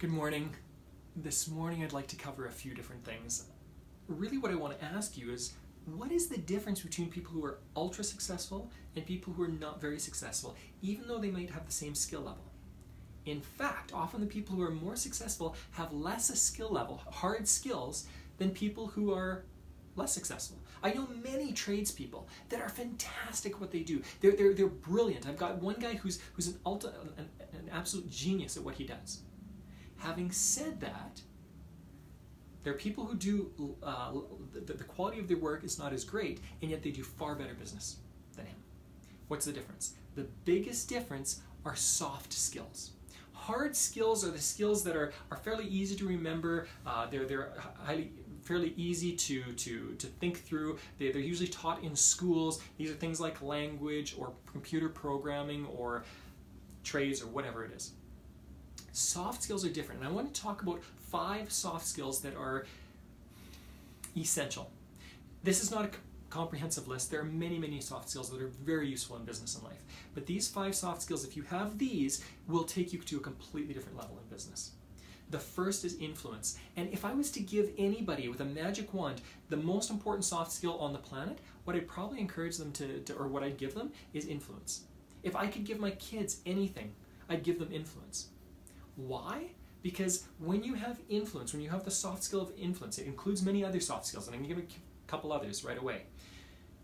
Good morning. This morning I'd like to cover a few different things. Really what I want to ask you is, what is the difference between people who are ultra successful and people who are not very successful, even though they might have the same skill level? In fact, often the people who are more successful have less a skill level, hard skills, than people who are less successful. I know many tradespeople that are fantastic at what they do. They're brilliant. I've got one guy who's an absolute genius at what he does. Having said that, there are people who do, the quality of their work is not as great, and yet they do far better business than him. What's the difference? The biggest difference are soft skills. Hard skills are the skills that are fairly easy to remember. They're fairly easy to think through. They're usually taught in schools. These are things like language or computer programming or trades or whatever it is. Soft skills are different, and I want to talk about 5 soft skills that are essential. This is not a comprehensive list. There are many soft skills that are very useful in business and life. But these 5 soft skills, if you have these, will take you to a completely different level in business. The first is influence. And if I was to give anybody with a magic wand the most important soft skill on the planet, what I'd probably encourage them or what I'd give them is influence. If I could give my kids anything, I'd give them influence. Why? Because when you have influence, when you have the soft skill of influence, it includes many other soft skills, and I'm going to give a couple others right away.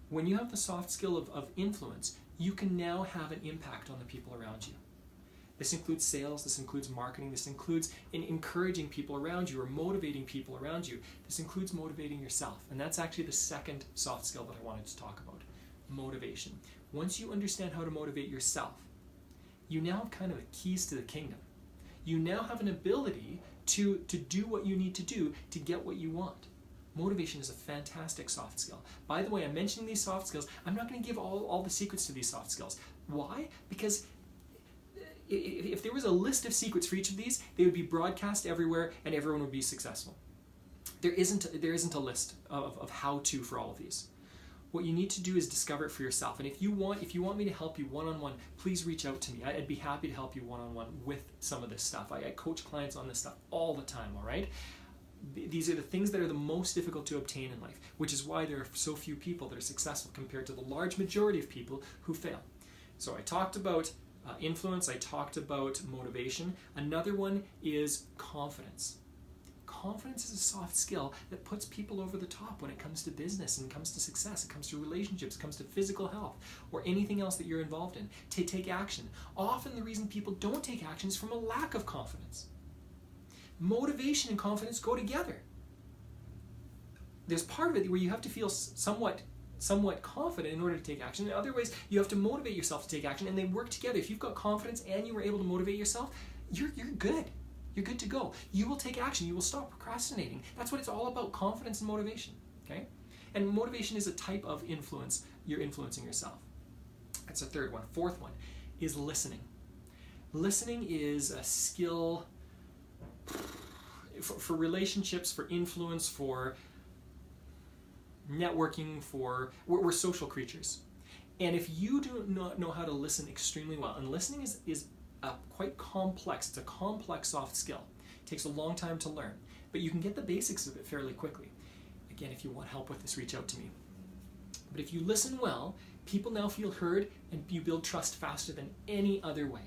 When you have the soft skill of influence, you can now have an impact on the people around you. This includes sales, this includes marketing, this includes encouraging people around you or motivating people around you. This includes motivating yourself, and that's actually the second soft skill that I wanted to talk about, motivation. Once you understand how to motivate yourself, you now have kind of the keys to the kingdom. You now have an ability to do what you need to do to get what you want. Motivation is a fantastic soft skill. By the way, I'm mentioning these soft skills. I'm not going to give all the secrets to these soft skills. Why? Because if there was a list of secrets for each of these, they would be broadcast everywhere and everyone would be successful. There isn't a list of how-to for all of these. What you need to do is discover it for yourself. And if you want me to help you one-on-one, please reach out to me. I'd be happy to help you one-on-one with some of this stuff. I coach clients on this stuff all the time, all right? These are the things that are the most difficult to obtain in life, which is why there are so few people that are successful compared to the large majority of people who fail. So I talked about influence, I talked about motivation. Another one is confidence. Confidence is a soft skill that puts people over the top when it comes to business and comes to success, it comes to relationships, it comes to physical health, or anything else that you're involved in. To take action. Often the reason people don't take action is from a lack of confidence. Motivation and confidence go together. There's part of it where you have to feel somewhat confident in order to take action. In other ways, you have to motivate yourself to take action, and they work together. If you've got confidence and you were able to motivate yourself, you're good. You're good to go. You will take action. You will stop procrastinating. That's what it's all about, confidence and motivation. Okay? And motivation is a type of influence. You're influencing yourself. That's the third one. Fourth one is listening. Listening is a skill for relationships, for influence, for networking, we're social creatures. And if you do not know how to listen extremely well, and listening is quite complex. It's a complex soft skill. It takes a long time to learn, but you can get the basics of it fairly quickly. Again, if you want help with this, reach out to me. But if you listen well, people now feel heard and you build trust faster than any other way.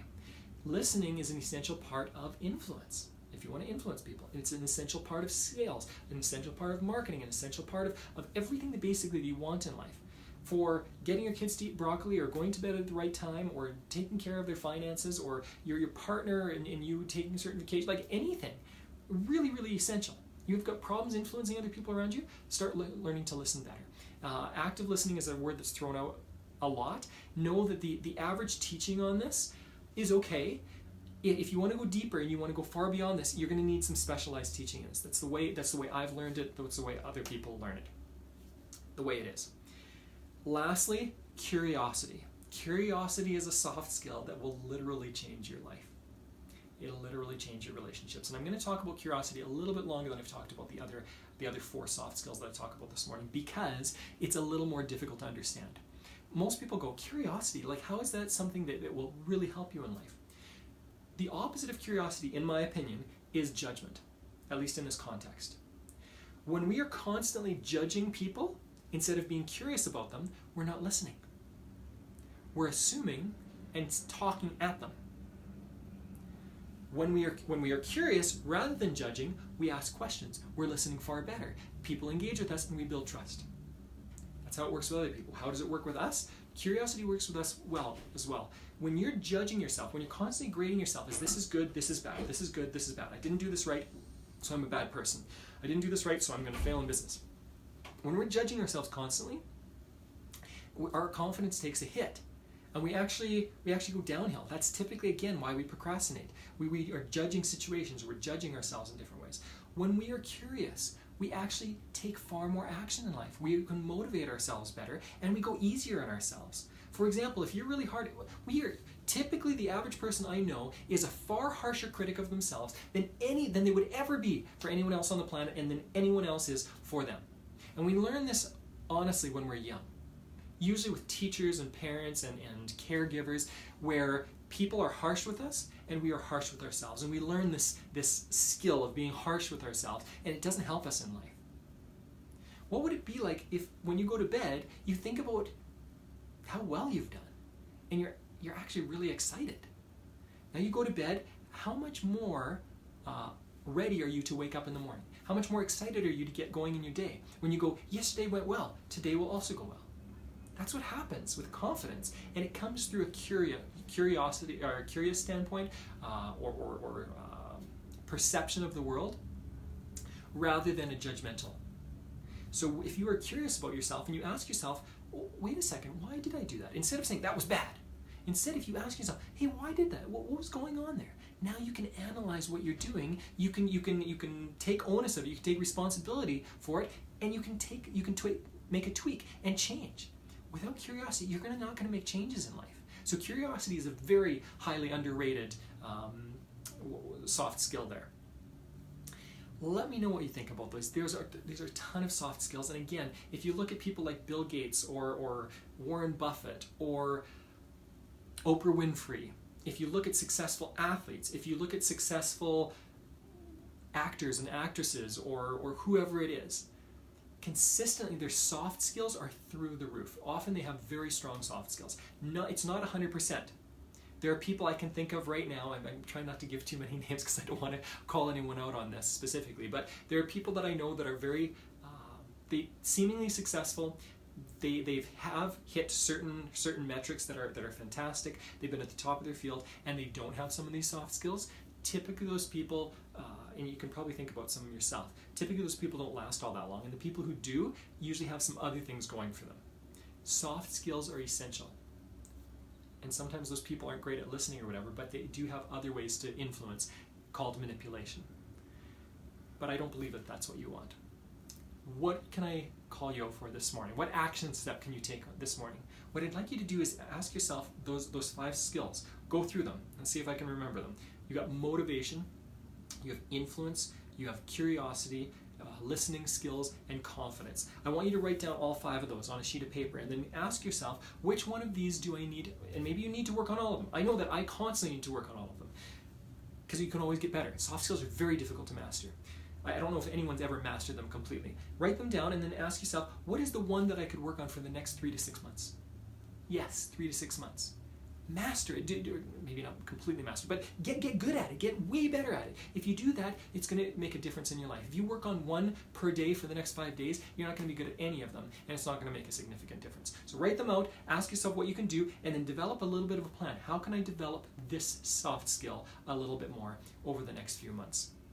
Listening is an essential part of influence. If you want to influence people, it's an essential part of sales, an essential part of marketing, an essential part of everything that basically you want in life. For getting your kids to eat broccoli, or going to bed at the right time, or taking care of their finances, or your partner and you taking certain vacations, like anything. Really essential. You've got problems influencing other people around you, start learning to listen better. Active listening is a word that's thrown out a lot. Know that the average teaching on this is okay. If you want to go deeper and you want to go far beyond this, you're going to need some specialized teaching in this. That's the way I've learned it. That's the way other people learn it. The way it is. Lastly, curiosity. Curiosity is a soft skill that will literally change your life. It'll literally change your relationships. And I'm going to talk about curiosity a little bit longer than I've talked about the other 4 soft skills that I talked about this morning, because it's a little more difficult to understand. Most people go, curiosity, like how is that something that will really help you in life? The opposite of curiosity, in my opinion, is judgment, at least in this context. When we are constantly judging people instead of being curious about them, we're not listening. We're assuming and talking at them. When we are curious, rather than judging, we ask questions. We're listening far better. People engage with us and we build trust. That's how it works with other people. How does it work with us? Curiosity works with us well as well. When you're judging yourself, when you're constantly grading yourself as this is good, this is bad, this is good, this is bad. I didn't do this right, so I'm a bad person. I didn't do this right, so I'm going to fail in business. When we're judging ourselves constantly, our confidence takes a hit. And we actually go downhill. That's typically, again, why we procrastinate. We are judging situations. We're judging ourselves in different ways. When we are curious, we actually take far more action in life. We can motivate ourselves better, and we go easier on ourselves. For example, if you're really hard, typically the average person I know is a far harsher critic of themselves than they would ever be for anyone else on the planet, and than anyone else is for them. And we learn this honestly when we're young. Usually with teachers and parents and caregivers, where people are harsh with us and we are harsh with ourselves. And we learn this skill of being harsh with ourselves, and it doesn't help us in life. What would it be like if when you go to bed, you think about how well you've done and you're actually really excited? Now you go to bed, how much more ready are you to wake up in the morning? How much more excited are you to get going in your day? When you go, yesterday went well, today will also go well. That's what happens with confidence, and it comes through a curiosity or a curious standpoint or perception of the world, rather than a judgmental. So if you are curious about yourself and you ask yourself, oh, wait a second, why did I do that? Instead of saying that was bad, instead if you ask yourself, hey, why did that? What was going on there? Now you can analyze what you're doing. You can take onus of it. You can take responsibility for it, and you can make a tweak and change. Without curiosity, you're not going to make changes in life. So curiosity is a very highly underrated soft skill there. Let me know what you think about those. These are a ton of soft skills. And again, if you look at people like Bill Gates or Warren Buffett or Oprah Winfrey, if you look at successful athletes, if you look at successful actors and actresses or whoever it is, consistently their soft skills are through the roof. Often they have very strong soft skills. No, it's not 100%. There are people I can think of right now, and I'm trying not to give too many names because I don't want to call anyone out on this specifically, but there are people that I know that are very they seemingly successful. They have hit certain metrics that are fantastic. They've been at the top of their field, and they don't have some of these soft skills. Typically those people, and you can probably think about some of yourself, typically those people don't last all that long, and the people who do usually have some other things going for them. Soft skills are essential. And sometimes those people aren't great at listening or whatever, but they do have other ways to influence, called manipulation. But I don't believe that that's what you want. What can I call you out for this morning? What action step can you take this morning? What I'd like you to do is ask yourself those 5 skills. Go through them and see if I can remember them. You got motivation, you have influence, you have curiosity, listening skills, and confidence. I want you to write down all 5 of those on a sheet of paper, and then ask yourself, which one of these do I need? And maybe you need to work on all of them. I know that I constantly need to work on all of them, because you can always get better. Soft skills are very difficult to master. I don't know if anyone's ever mastered them completely. Write them down and then ask yourself, what is the one that I could work on for the next 3 to 6 months? Yes, 3 to 6 months. Master it. Maybe not completely master, but get good at it. Get way better at it. If you do that, it's going to make a difference in your life. If you work on one per day for the next 5 days, you're not going to be good at any of them, and it's not going to make a significant difference. So write them out, ask yourself what you can do, and then develop a little bit of a plan. How can I develop this soft skill a little bit more over the next few months?